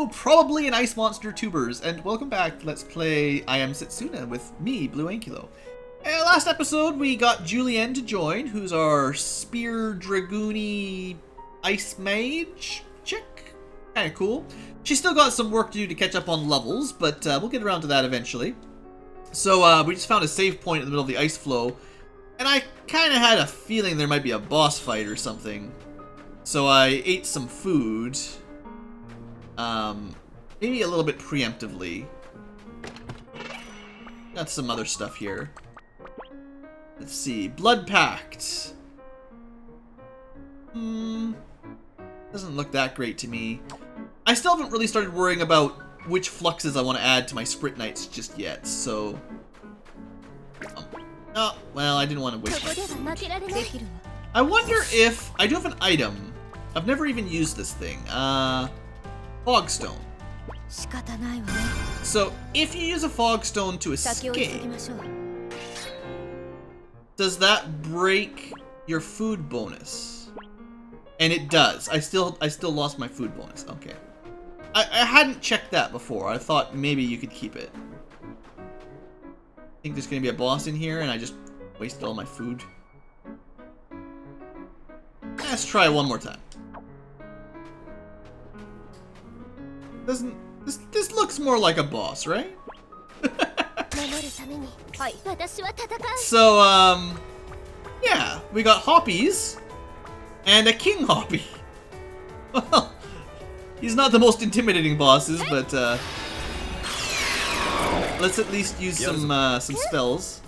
Hello, probably an ice monster tubers, and welcome back to Let's Play I Am Setsuna with me, BlueAnkylo. Last episode we got Julienne to join, who's our spear dragoony ice mage chick. Kinda cool. She's still got some work to do to catch up on levels, but we'll get around to that eventually. So we just found a save point in the middle of the ice flow, and I kinda had a feeling there might be a boss fight or something. So I ate some food. Maybe a little bit preemptively. Got some other stuff here. Let's see. Blood Pact. Doesn't look that great to me. I still haven't really started worrying about which fluxes I want to add to my Sprint Knights just yet, so... oh, well, I didn't want to waste my food. I wonder if... I do have an item. I've never even used this thing. Fogstone. So, if you use a Fogstone to escape, does that break your food bonus? And it does. I still lost my food bonus. Okay. I hadn't checked that before. I thought maybe you could keep it. I think there's gonna be a boss in here and I just wasted all my food. Let's try one more time. Doesn't this looks more like a boss, right? So yeah, we got Hoppies and a King Hoppy. Well, he's not the most intimidating bosses, but let's at least use some spells.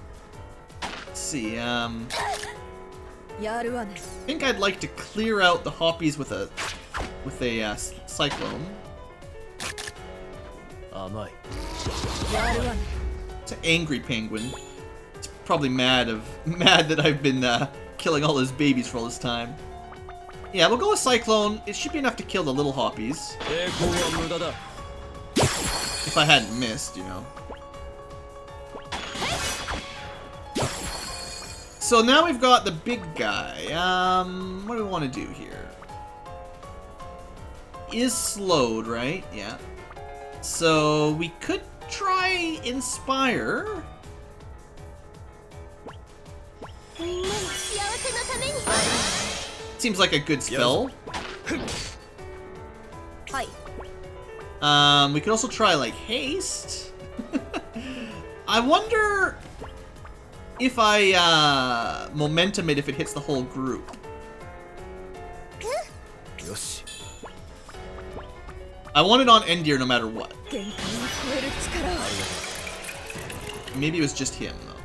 Let's see. I think I'd like to clear out the Hoppies with a cyclone. It's an angry penguin. It's probably mad that I've been killing all his babies for all this time. Yeah, we'll go with Cyclone. It should be enough to kill the little Hoppies. If I hadn't missed, you know. So now we've got the big guy. What do we want to do here? Is slowed, right? Yeah. So we could try Inspire. Seems like a good spell. We could also try like Haste. I wonder if I momentum it if it hits the whole group. I want it on Endir no matter what. Maybe it was just him, though.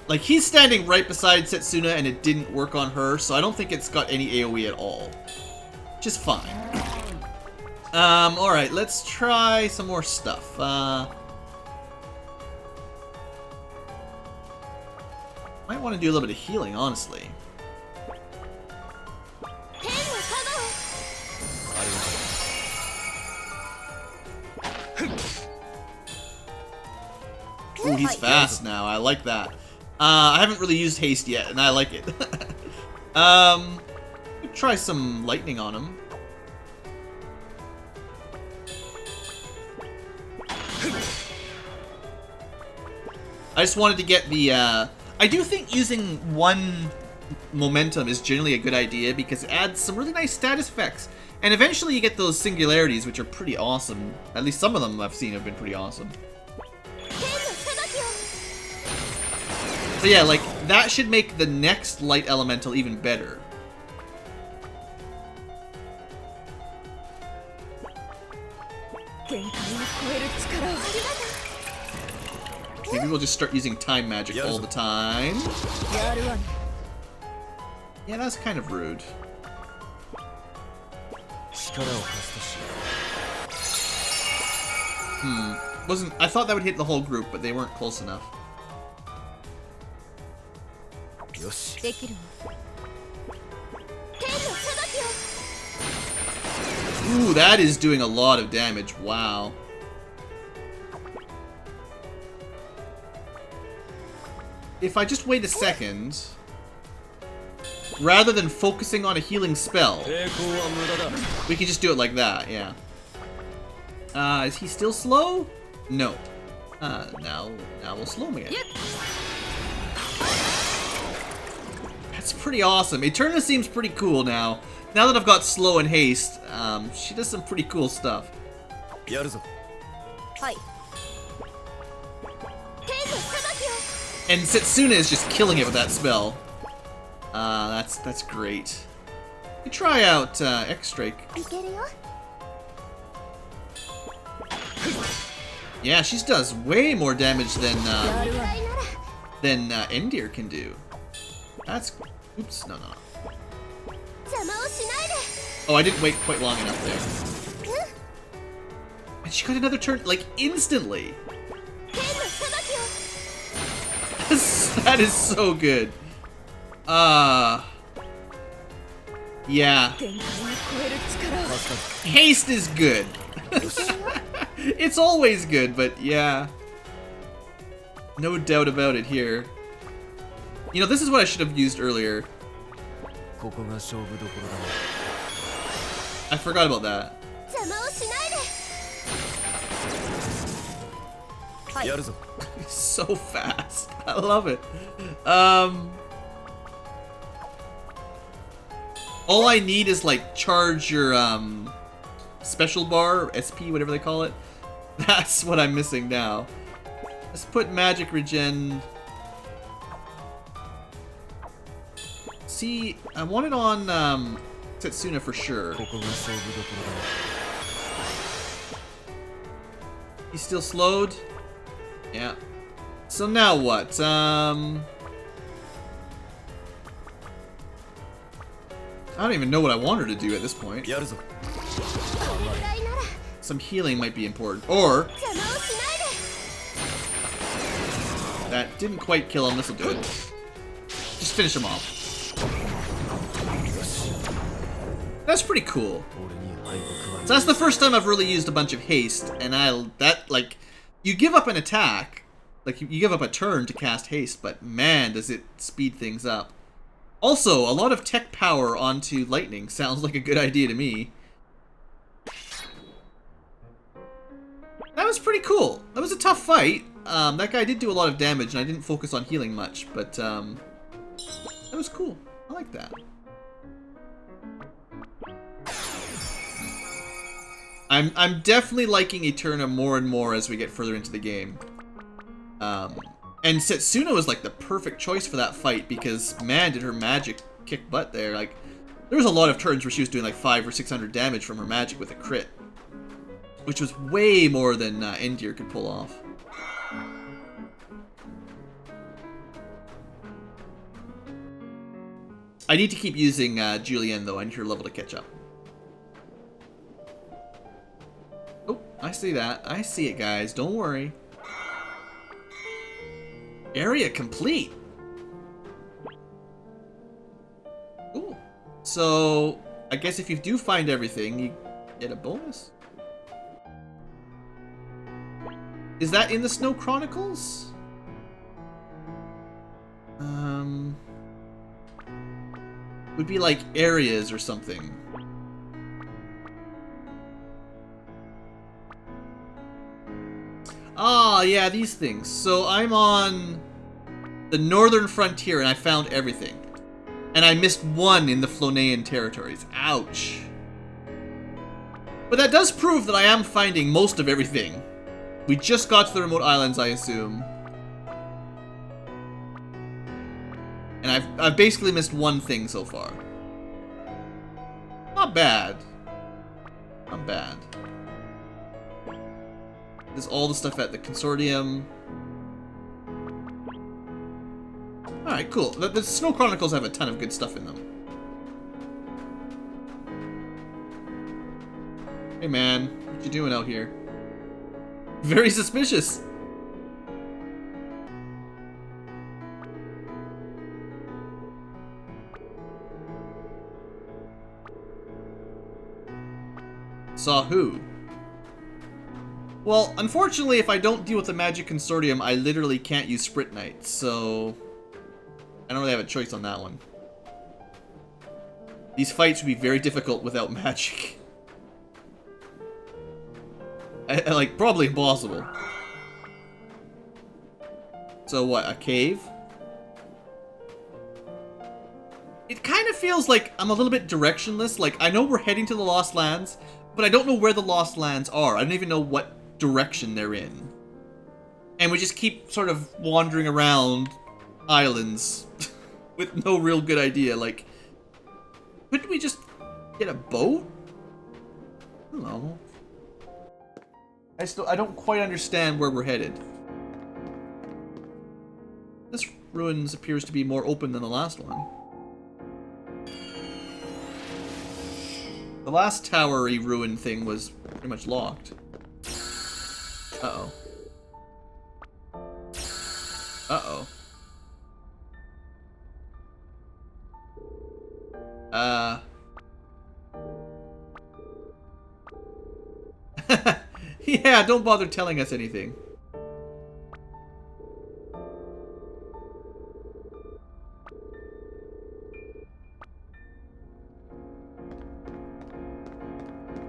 Like, he's standing right beside Setsuna and it didn't work on her, so I don't think it's got any AoE at all. Which is fine. Alright, let's try some more stuff. Might want to do a little bit of healing, honestly. Ooh, he's fast now. I like that. I haven't really used haste yet, and I like it. Try some lightning on him. I just wanted to get the, I do think using one momentum is generally a good idea because it adds some really nice status effects. And eventually you get those singularities, which are pretty awesome. At least some of them I've seen have been pretty awesome. So yeah, like, that should make the next light elemental even better. Maybe we'll just start using time magic all the time. Yeah, that's kind of rude. I thought that would hit the whole group, but they weren't close enough. Ooh, that is doing a lot of damage. Wow. If I just wait a second, rather than focusing on a healing spell, we can just do it like that, yeah. Is he still slow? No. Now we'll slow him again. That's pretty awesome. Eterna seems pretty cool now. Now that I've got slow and haste, she does some pretty cool stuff. And Setsuna is just killing it with that spell. That's great. You try out X-Strike. Yeah, she does way more damage than Nidr can do. That's... Oops, no. Oh, I didn't wait quite long enough there. And she got another turn, like, instantly. That is so good. Yeah. Haste is good. It's always good, but yeah. No doubt about it here. You know, this is what I should have used earlier. I forgot about that. So fast. I love it. All I need is like charge your special bar, SP, whatever they call it. That's what I'm missing now. Let's put magic regen. See, I want it on Setsuna for sure. He's still slowed? Yeah. So now what? I don't even know what I want her to do at this point. Some healing might be important. Or... That didn't quite kill him. This'll do it. Just finish him off. That's pretty cool. So that's the first time I've really used a bunch of haste, and you give up an attack, like you give up a turn to cast haste, but man, does it speed things up. Also, a lot of tech power onto lightning sounds like a good idea to me. That was pretty cool. That was a tough fight. That guy did do a lot of damage, and I didn't focus on healing much, but that was cool. I like that. I'm definitely liking Eterna more and more as we get further into the game. And Setsuna was like the perfect choice for that fight because, man, did her magic kick butt there. Like, there was a lot of turns where she was doing like 500 or 600 damage from her magic with a crit, which was way more than Nidr could pull off. I need to keep using Julienne though. I need her level to catch up. Oh, I see that. I see it, guys. Don't worry. Area complete. Cool. So, I guess if you do find everything, you get a bonus. Is that in the Snow Chronicles? Would be like areas or something. Ah, yeah, these things. So I'm on the northern frontier and I found everything. And I missed one in the Flonean territories. Ouch. But that does prove that I am finding most of everything. We just got to the remote islands, I assume. And I've basically missed one thing so far. Not bad. Not bad. There's all the stuff at the Consortium. Alright, cool. The Snow Chronicles have a ton of good stuff in them. Hey man, what you doing out here? Very suspicious. Saw who? Well, unfortunately, if I don't deal with the Magic Consortium, I literally can't use Sprint Knight, so I don't really have a choice on that one. These fights would be very difficult without magic. Like, probably impossible. So what, a cave? It kind of feels like I'm a little bit directionless. Like, I know we're heading to the Lost Lands, but I don't know where the Lost Lands are. I don't even know what direction they're in. And we just keep sort of wandering around islands with no real good idea. Like, couldn't we just get a boat? I don't know. I don't quite understand where we're headed. This ruins appears to be more open than the last one. The last towery ruin thing was pretty much locked. Uh-oh. Uh-oh. Yeah, don't bother telling us anything.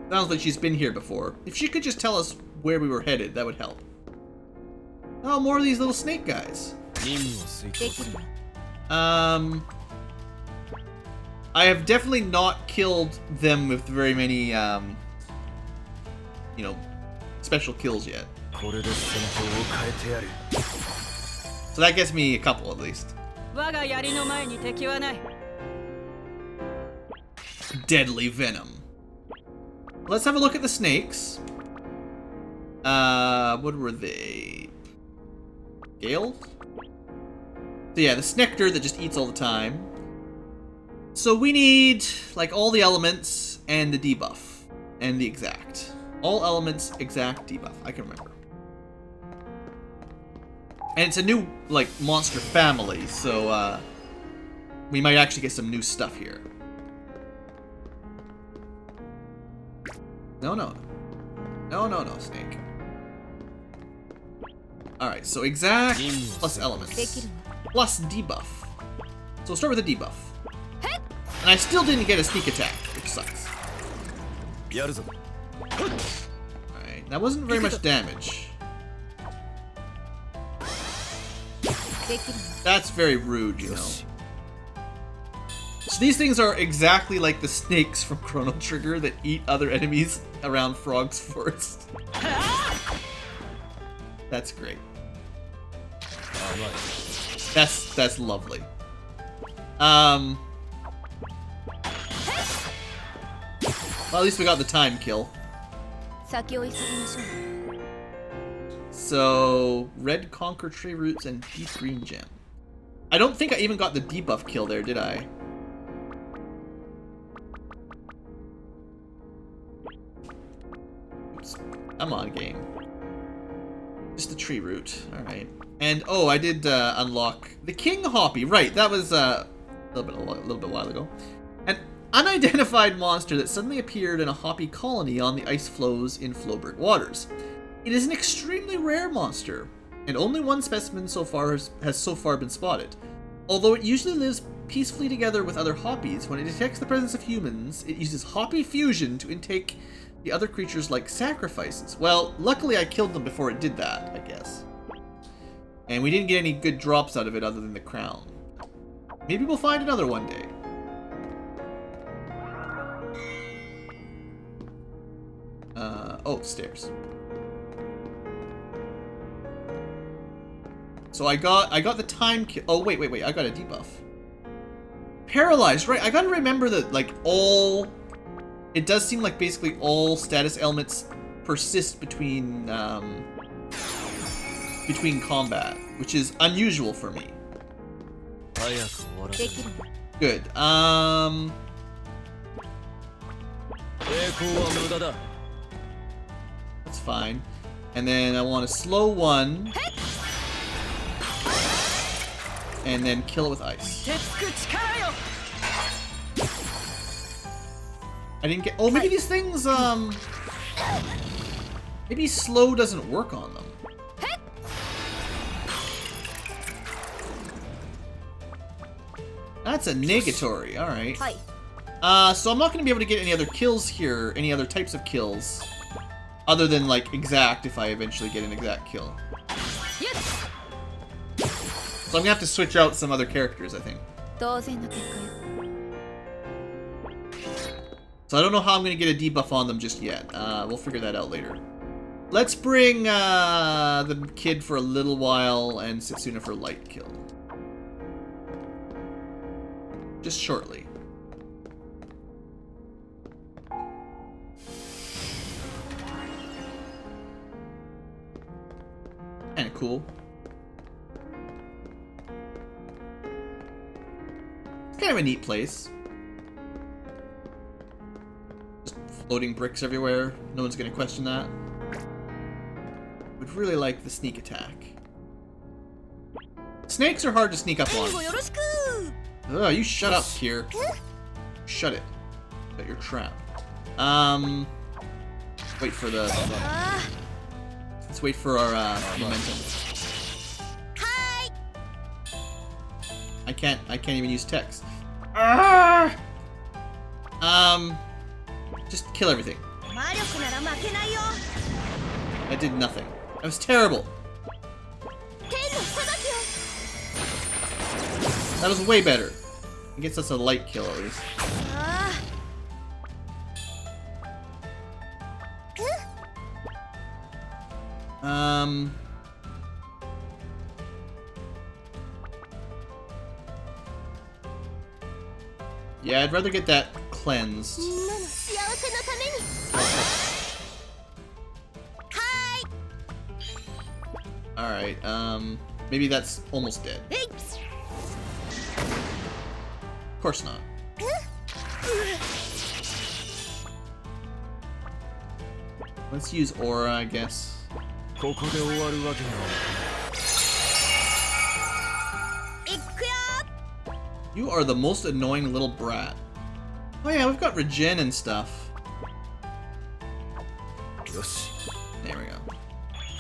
Sounds like she's been here before. If she could just tell us where we were headed, that would help. Oh, more of these little snake guys. I have definitely not killed them with very many, you know, special kills yet. So that gets me a couple at least. Deadly venom. Let's have a look at the snakes. What were they? Gale? So yeah, the Snectar that just eats all the time. So we need, like, all the elements and the debuff. And the exact. All elements, exact, debuff. I can remember. And it's a new, like, monster family, so, we might actually get some new stuff here. No, no. No, no, no, snake. Alright, so exact plus elements. Plus debuff. So we'll start with the debuff. And I still didn't get a sneak attack, which sucks. Alright, that wasn't very much damage. That's very rude, you know. So these things are exactly like the snakes from Chrono Trigger that eat other enemies around Frog's Forest. That's great. That's lovely. Well, at least we got the time kill. So, red conquer tree roots and deep green gem. I don't think I even got the debuff kill there, did I? Oops. Come on, game. Just the tree root. Alright. And, oh, I did unlock the King Hoppy. Right, that was a little bit while ago. An unidentified monster that suddenly appeared in a Hoppy colony on the ice floes in Floberg waters. It is an extremely rare monster, and only one specimen so far has so far been spotted. Although it usually lives peacefully together with other Hoppies, when it detects the presence of humans, it uses Hoppy fusion to intake the other creatures like sacrifices. Well, luckily I killed them before it did that, I guess. And we didn't get any good drops out of it other than the crown. Maybe we'll find another one day. Oh, stairs. So I got the time kill. Oh, wait, I got a debuff. Paralyzed, right. I gotta remember that, like, all... It does seem like basically all status elements persist between combat, which is unusual for me. Good. That's fine. And then I want a slow one. And then kill it with ice. I didn't get... Oh, maybe these things, maybe slow doesn't work on them. That's a negatory, alright. So I'm not going to be able to get any other kills here, any other types of kills. Other than, like, exact if I eventually get an exact kill. So I'm gonna have to switch out some other characters, I think. So I don't know how I'm gonna get a debuff on them just yet. We'll figure that out later. Let's bring the kid for a little while and Setsuna for light kill. Just shortly. Kinda cool. It's kind of a neat place. Just floating bricks everywhere. No one's gonna question that. Would really like the sneak attack. Snakes are hard to sneak up on. Ugh, you shut up, Kier. Shut it. Shut your trap. Wait for the... Let's wait for our momentum. I can't even use text. Just kill everything. I did nothing. That was terrible. That was way better. It gets us a light kill at least. Yeah, I'd rather get that cleansed. Alright, maybe that's almost dead. Of course not. Let's use Aura, I guess. You are the most annoying little brat. Oh yeah, we've got regen and stuff. There we go.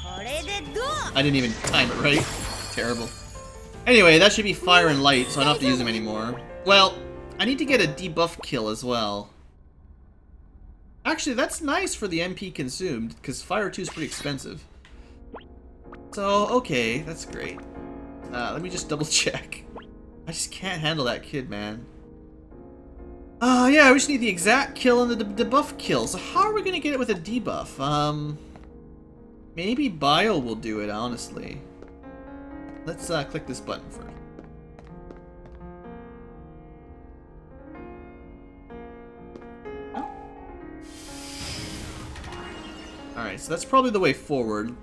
I didn't even time it right. Terrible. Anyway, that should be fire and light, so I don't have to use them anymore. Well, I need to get a debuff kill as well. Actually, that's nice for the MP consumed, because Fire 2 is pretty expensive. So, okay, that's great. Let me just double check. I just can't handle that kid, man. Yeah, we just need the exact kill and the debuff kill. So how are we going to get it with a debuff? Maybe Bio will do it, honestly. Let's click this button first. Alright, so that's probably the way forward.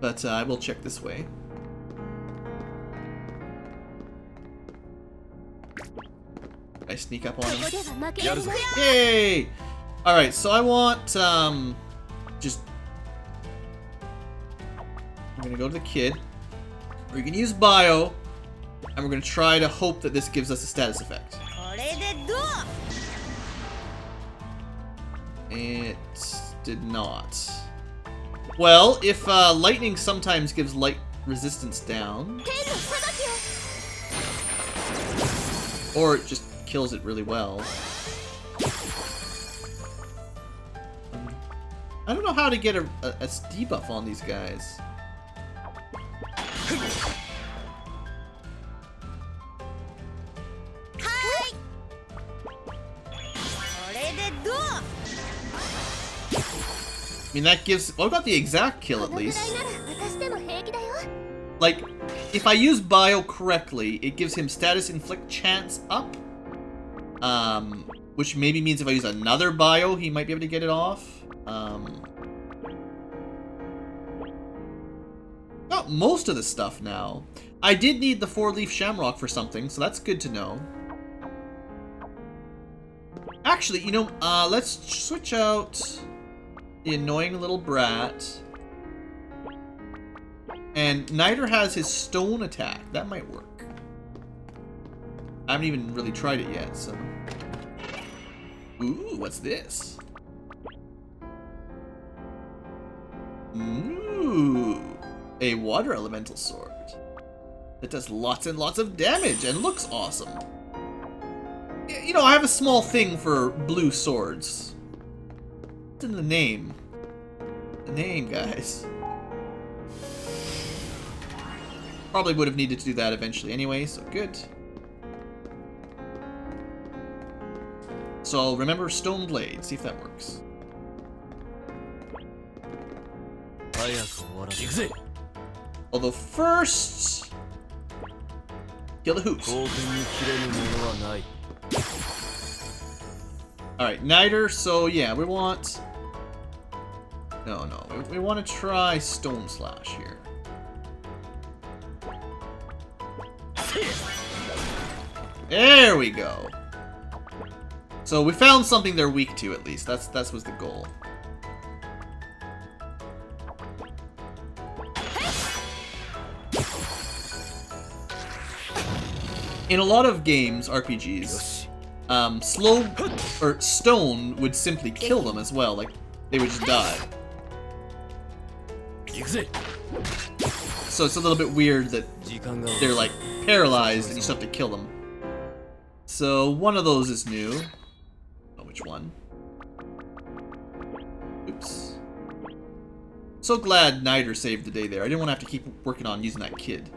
But I will check this way. I sneak up on him. Yay! Alright, so I want, just... I'm gonna go to the kid. We can use Bio. And we're gonna try to hope that this gives us a status effect. It did not. Well, if lightning sometimes gives light resistance down. Or it just kills it really well. I don't know how to get a debuff on these guys. I mean, that gives... Well, I got the exact kill, at least. Like, if I use Bio correctly, it gives him status inflict chance up. Which maybe means if I use another Bio, he might be able to get it off. Got most of the stuff now. I did need the 4-leaf shamrock for something, so that's good to know. Actually, you know, let's switch out the annoying little brat. And Nidr has his stone attack. That might work. I haven't even really tried it yet, so... Ooh, what's this? Ooh, a water elemental sword. That does lots and lots of damage and looks awesome. You know, I have a small thing for blue swords. It's in the name. the name, guys. Probably would have needed to do that eventually anyway, so good. So remember Stone Blade, see if that works. Although first, kill the hoops. Alright, Nidr, so yeah, we want... No, we want to try Stone Slash here. There we go. So we found something they're weak to, at least. That was the goal. In a lot of games, RPGs, slow or stone would simply kill them as well. Like they would just die. So it's a little bit weird that they're like paralyzed and you still have to kill them. So one of those is new. Oh, which one? Oops. So glad Nidr saved the day there. I didn't want to have to keep working on using that kid.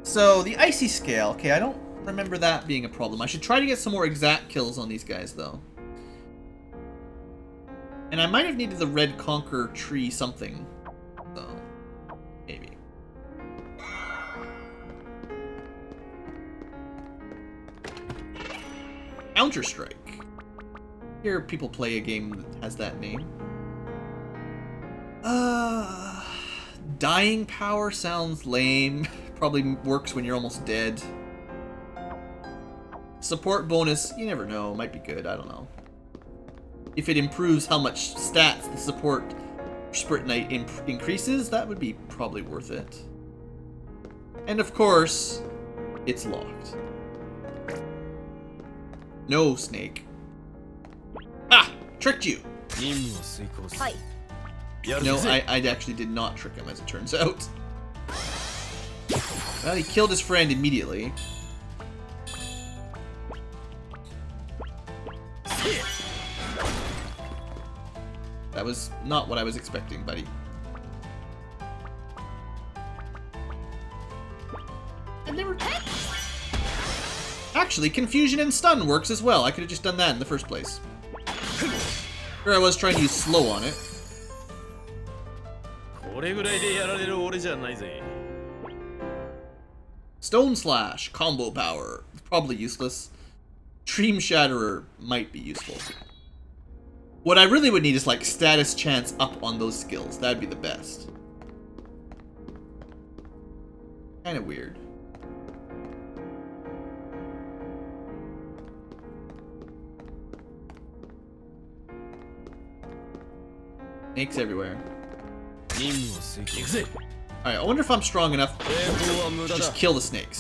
So the icy scale. Okay, I don't remember that being a problem. I should try to get some more exact kills on these guys though. And I might have needed the red conquer tree something. So maybe. Counter-Strike. Hear people play a game that has that name. Dying power sounds lame. Probably works when you're almost dead. Support bonus, you never know. Might be good, I don't know. If it improves how much stats the support Sprint Knight increases, that would be probably worth it. And of course, it's locked. No, Snake. Ah! Tricked you! No, I actually did not trick him, as it turns out. Well, he killed his friend immediately. That was not what I was expecting, buddy. I never... Actually, confusion and stun works as well. I could have just done that in the first place. Here I was trying to use slow on it. Stone Slash, combo power. Probably useless. Dream Shatterer might be useful. What I really would need is like status chance up on those skills. That'd be the best. Kind of weird. Snakes everywhere. Alright, I wonder if I'm strong enough to just kill the snakes.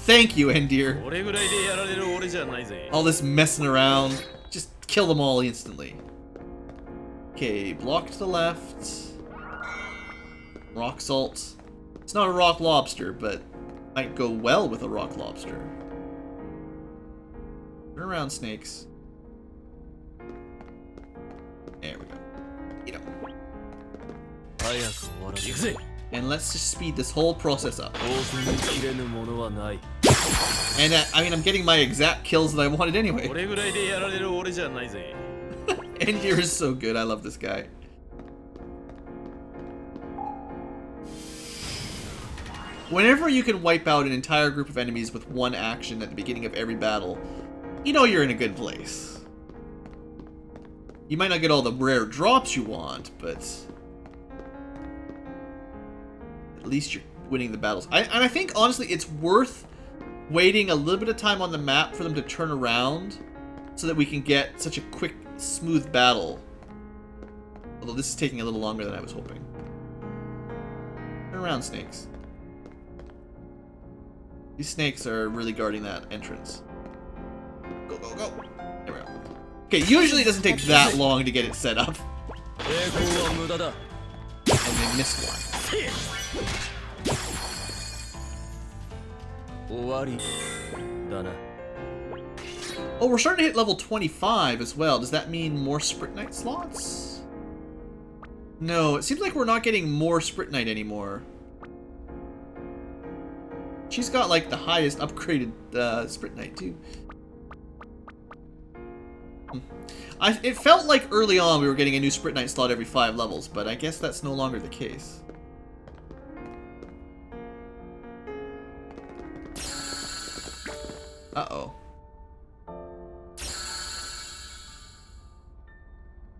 Thank you, Nidr. All this messing around. Just kill them all instantly. Okay, block to the left. Rock salt. It's not a rock lobster, but might go well with a rock lobster. Turn around, snakes. There we go. Eat 'em. And let's just speed this whole process up. And I mean, I'm getting my exact kills that I wanted anyway. Nidr is so good. I love this guy. Whenever you can wipe out an entire group of enemies with one action at the beginning of every battle, you know you're in a good place. You might not get all the rare drops you want, but at least you're winning the battles. And I think, honestly, it's worth waiting a little bit of time on the map for them to turn around so that we can get such a quick, smooth battle. Although this is taking a little longer than I was hoping. Turn around, snakes. These snakes are really guarding that entrance. Go, go, go. There we go. Okay, usually it doesn't take that long to get it set up. And they missed one. Oh, we're starting to hit level 25 as well. Does that mean more Sprint Knight slots? No, it seems like we're not getting more Spritnite anymore. She's got like the highest upgraded Spritnite too. It felt like early on we were getting a new Spritnite slot every 5 levels, but I guess that's no longer the case. Uh-oh.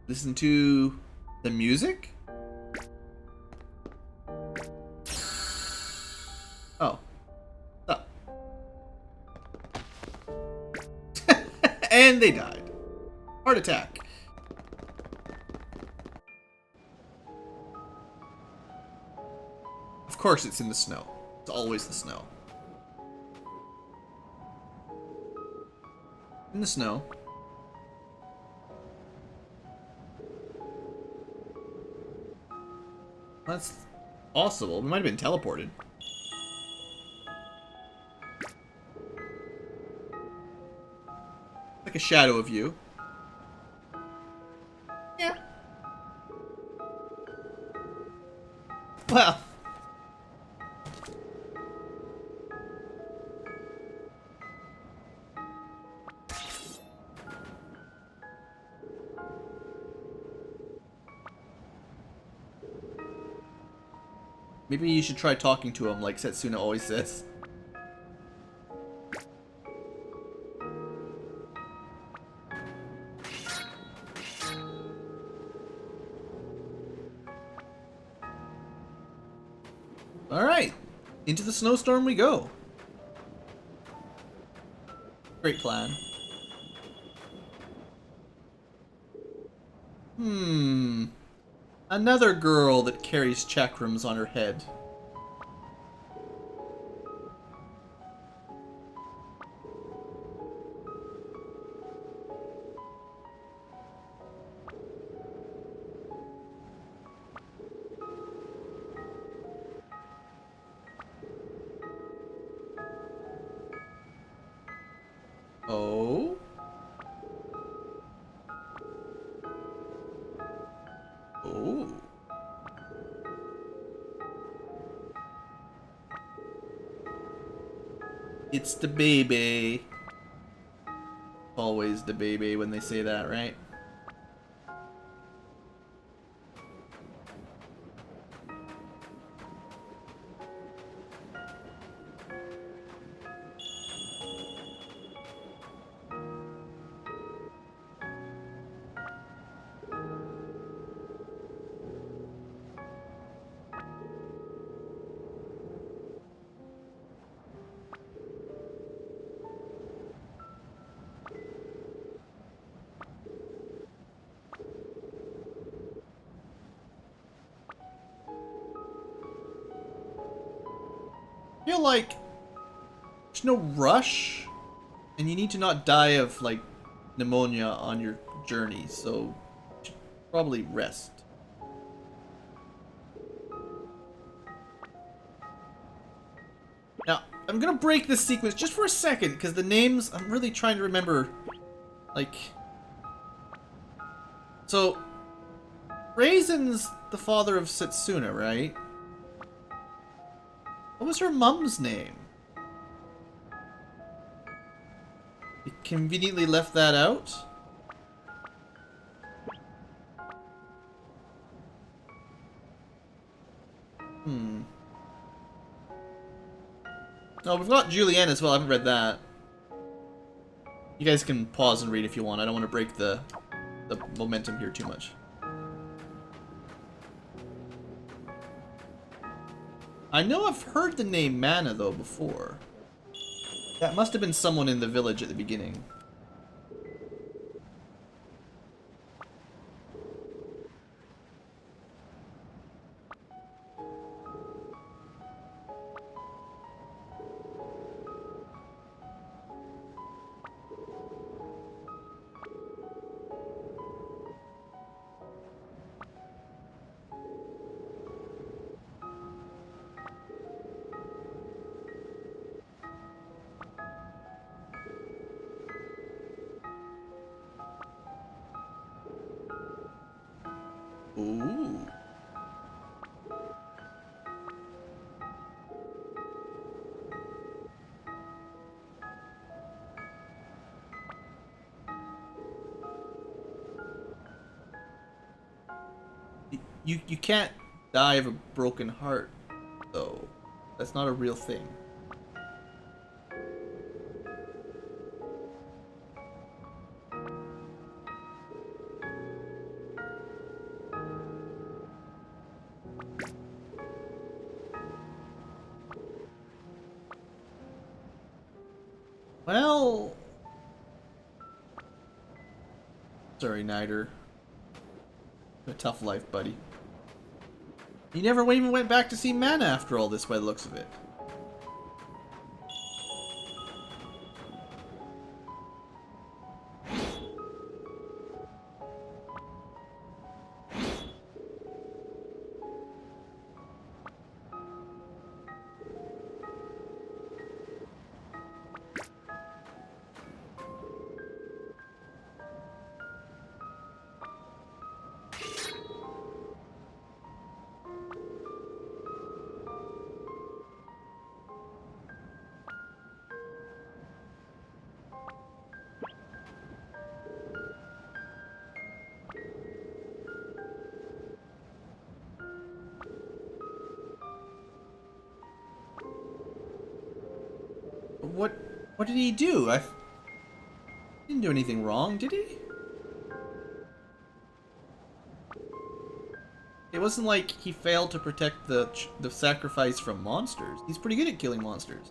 Listen to the music? Oh. Oh. And they died. Heart attack. Of course it's in the snow. It's always the snow. In the snow. That's possible. We might have been teleported. Like a shadow of you. Yeah. Well. Maybe you should try talking to him like Setsuna always says. Alright. Into the snowstorm we go. Great plan. Another girl that carries chakrams on her head. Oh? Oh. It's the baby. Always the baby when they say that, right? I feel like there's no rush, and you need to not die of like pneumonia on your journey, so you should probably rest. Now, I'm gonna break this sequence just for a second, because the names, I'm really trying to remember, like... So, Raisin's the father of Setsuna, right? What was her mom's name? You conveniently left that out? Oh, we've got Julianne as well. I haven't read that. You guys can pause and read if you want. I don't want to break the momentum here too much. I know I've heard the name Mana, though, before. That must have been someone in the village at the beginning. Ooh. you can't die of a broken heart, though. That's not a real thing. Well, sorry, Nidr. A tough life, buddy. You never even went back to see Mana after all this, by the looks of it. What did he do? I didn't do anything wrong, did he? It wasn't like he failed to protect the sacrifice from monsters. He's pretty good at killing monsters.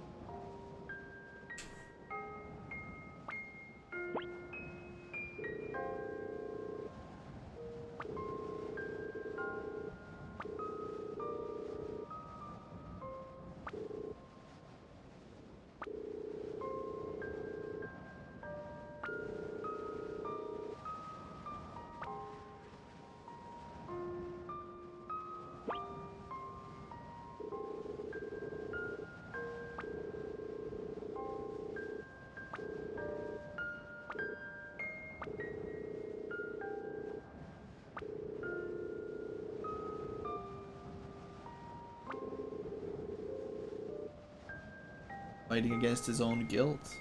Fighting against his own guilt.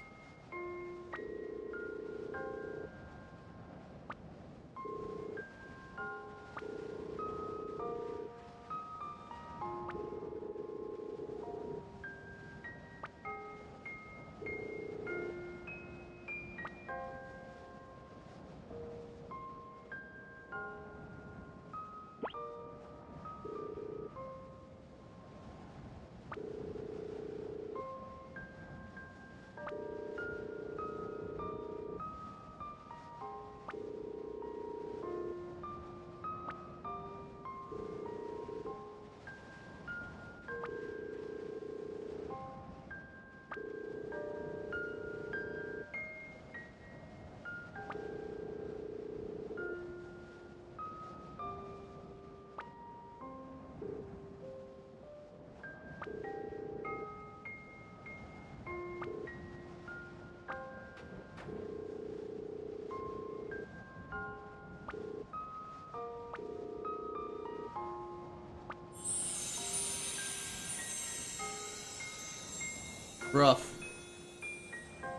Rough.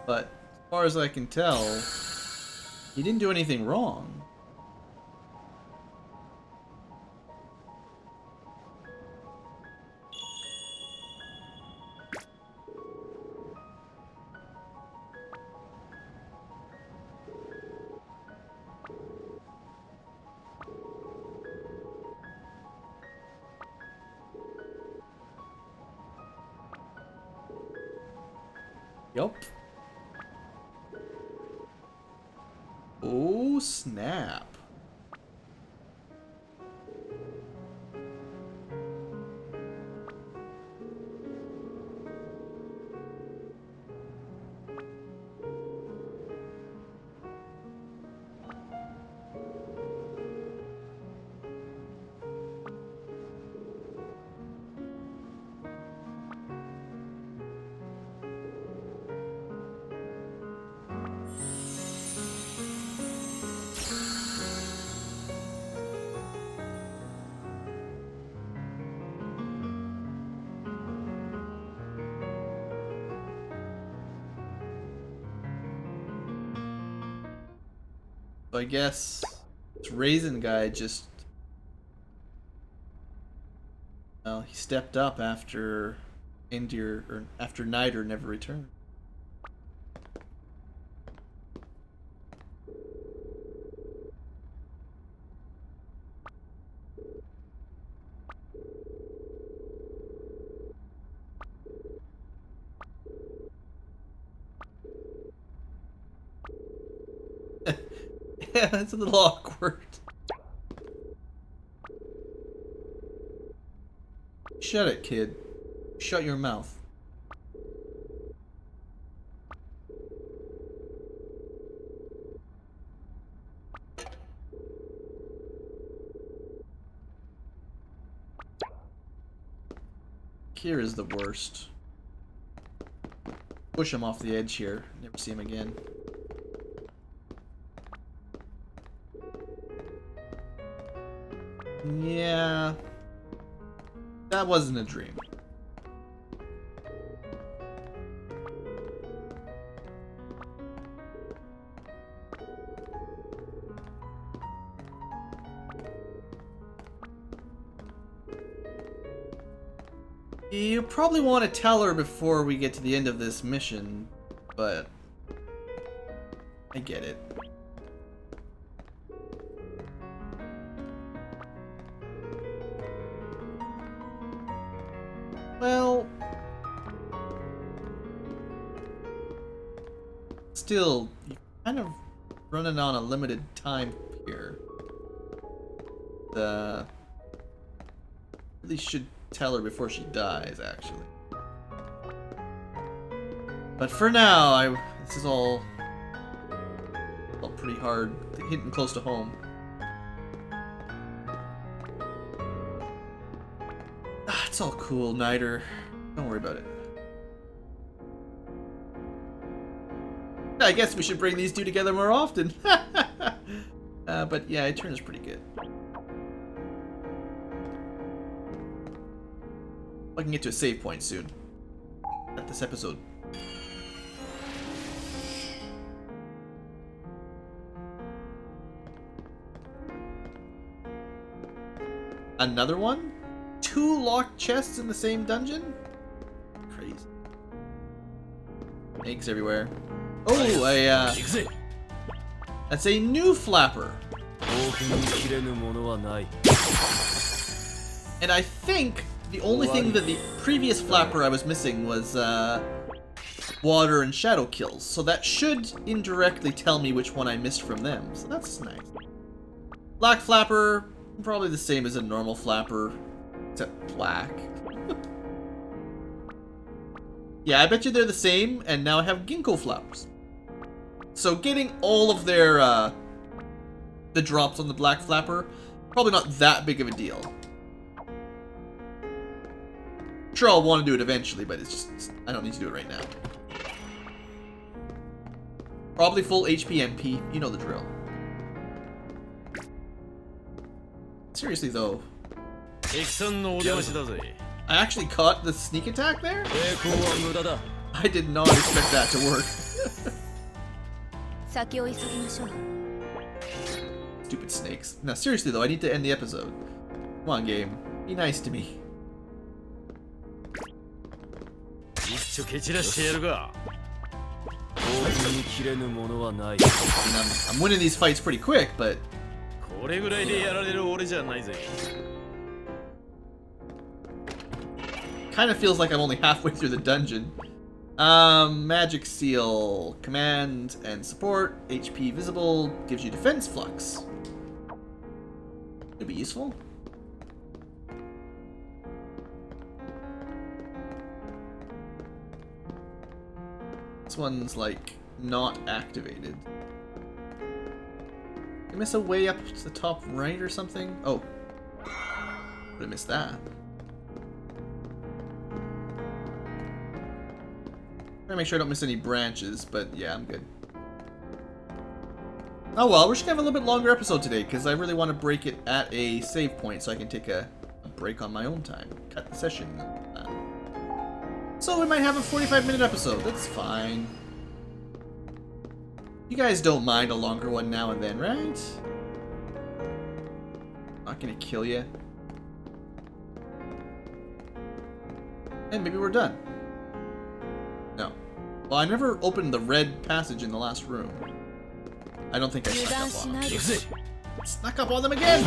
But as far as I can tell, he didn't do anything wrong. Yup. Oh, snap. So I guess this raisin guy just Well, he stepped up after after Nidr never returned. Yeah, it's a little awkward. Shut it, kid. Shut your mouth. Here is the worst. Push him off the edge here. Never see him again. Yeah. That wasn't a dream. You probably want to tell her before we get to the end of this mission, but I get it. Well, still, you're kind of running on a limited time here. Really should tell her before she dies, actually. But for now, this is all pretty hard, hitting close to home. It's all cool, Nidr. Don't worry about it. I guess we should bring these two together more often. But yeah, Etern is pretty good. I can get to a save point soon. At this episode. Another one? 2 locked chests in the same dungeon? Crazy. Eggs everywhere. Oh, that's a new flapper. And I think the only thing that the previous flapper I was missing was water and shadow kills. So that should indirectly tell me which one I missed from them. So that's nice. Black flapper, probably the same as a normal flapper, except black. Yeah, I bet you they're the same, and now I have ginkgo flowers. So getting all of their the drops on the black flapper, probably not that big of a deal. Sure, I'll want to do it eventually, but it's just, I don't need to do it right now. Probably full HP MP, you know the drill. Seriously though, I actually caught the sneak attack there? I did not expect that to work. Stupid snakes. Now seriously though, I need to end the episode. Come on, game. Be nice to me. I'm winning these fights pretty quick, but kind of feels like I'm only halfway through the dungeon. Magic seal, command and support, HP visible, gives you defense flux. Could be useful. This one's like not activated. Did I miss a way up to the top right or something? Oh, I missed that. Trying to make sure I don't miss any branches, but yeah, I'm good. Oh well, we're just gonna have a little bit longer episode today because I really want to break it at a save point so I can take a break on my own time, cut the session. So we might have a 45-minute episode. That's fine. You guys don't mind a longer one now and then, right? Not gonna kill you. And maybe we're done. No. Well, I never opened the red passage in the last room. I don't think I snuck up on them. Snuck up on them again!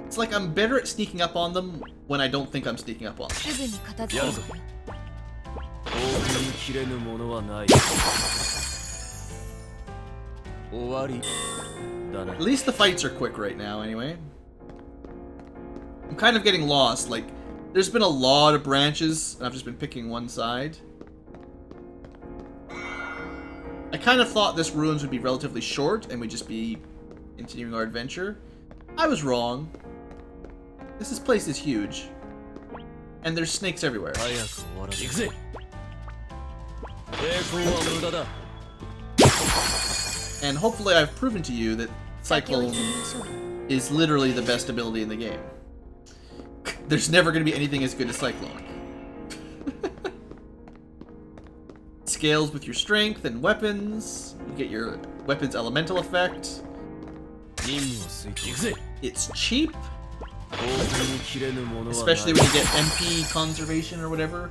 It's like I'm better at sneaking up on them when I don't think I'm sneaking up on them. At least the fights are quick right now, anyway. I'm kind of getting lost. Like, there's been a lot of branches, and I've just been picking one side. I kind of thought this ruins would be relatively short, and we'd just be continuing our adventure. I was wrong. This place is huge. And there's snakes everywhere. And hopefully I've proven to you that Cyclone is literally the best ability in the game. There's never going to be anything as good as Cyclone. Scales with your strength and weapons. You get your weapon's elemental effect. It's cheap. Especially when you get MP conservation or whatever.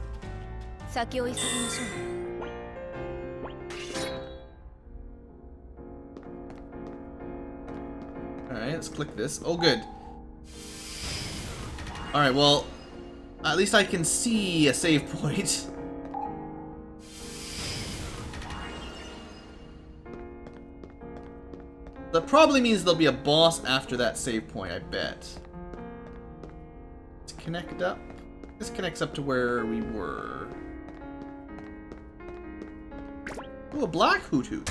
Alright, let's click this. Oh, good. Alright, well, at least I can see a save point. That probably means there'll be a boss after that save point, I bet. Let's connect up. This connects up to where we were. Oh, a black hoot hoot.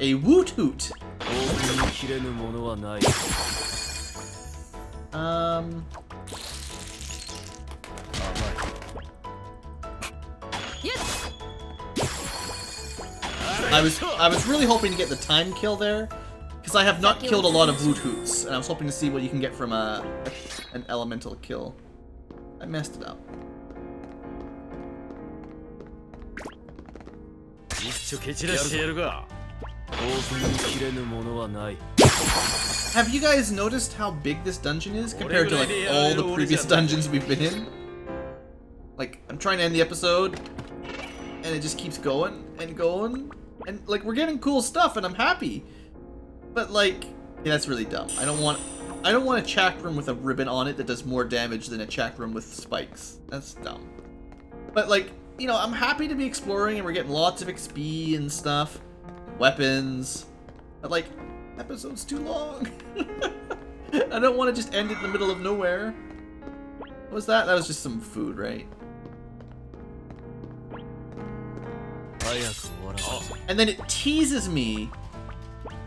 A woot hoot. I was really hoping to get the time kill there, because I have not killed a lot of woot hoots, and I was hoping to see what you can get from an elemental kill. I messed it up. Have you guys noticed how big this dungeon is compared to like all the previous dungeons we've been in? Like, I'm trying to end the episode, and it just keeps going and going, and like we're getting cool stuff, and I'm happy. But like, yeah, that's really dumb. I don't want a chakram with a ribbon on it that does more damage than a chakram with spikes. That's dumb. But like, you know, I'm happy to be exploring, and we're getting lots of XP and stuff, weapons. But like, episode's too long. I don't want to just end it in the middle of nowhere. What was that? That was just some food, right? And then it teases me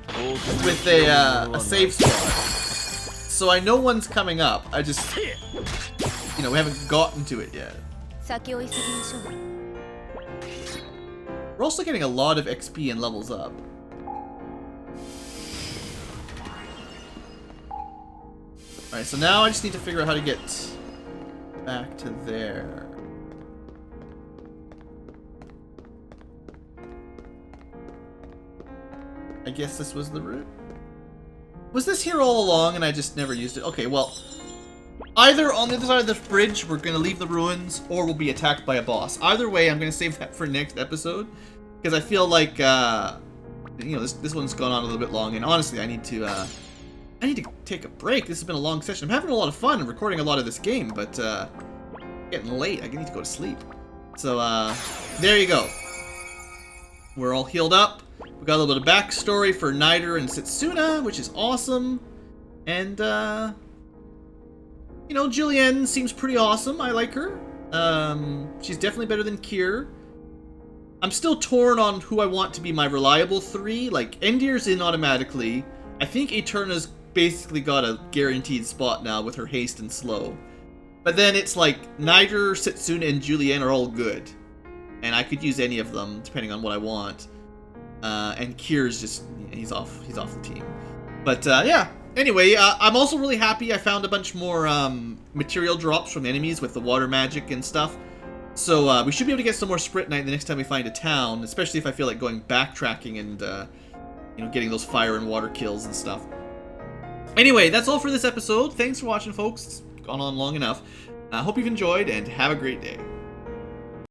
with a save spot. So I know one's coming up. I just, you know, we haven't gotten to it yet. We're also getting a lot of XP and levels up. Alright, so now I just need to figure out how to get back to there. I guess this was the route. Was this here all along and I just never used it? Okay, well, either on the other side of the bridge we're going to leave the ruins, or we'll be attacked by a boss. Either way, I'm going to save that for next episode, because I feel like, you know, this one's gone on a little bit long, and honestly, I need to take a break. This has been a long session. I'm having a lot of fun recording a lot of this game, but getting late. I need to go to sleep. So, there you go. We're all healed up. We got a little bit of backstory for Nidr and Setsuna, which is awesome. And, you know, Julienne seems pretty awesome. I like her. She's definitely better than Kier. I'm still torn on who I want to be my reliable 3. Like, Endir's in automatically. I think Eterna's basically got a guaranteed spot now with her haste and slow. But then it's like, Nidr, Setsuna, and Julienne are all good. And I could use any of them, depending on what I want. And Kier's just, he's off the team. But, yeah. Anyway, I'm also really happy I found a bunch more material drops from enemies with the water magic and stuff. So we should be able to get some more Spritnite the next time we find a town, especially if I feel like going backtracking and, you know, getting those fire and water kills and stuff. Anyway, that's all for this episode. Thanks for watching, folks. It's gone on long enough. I hope you've enjoyed, and have a great day.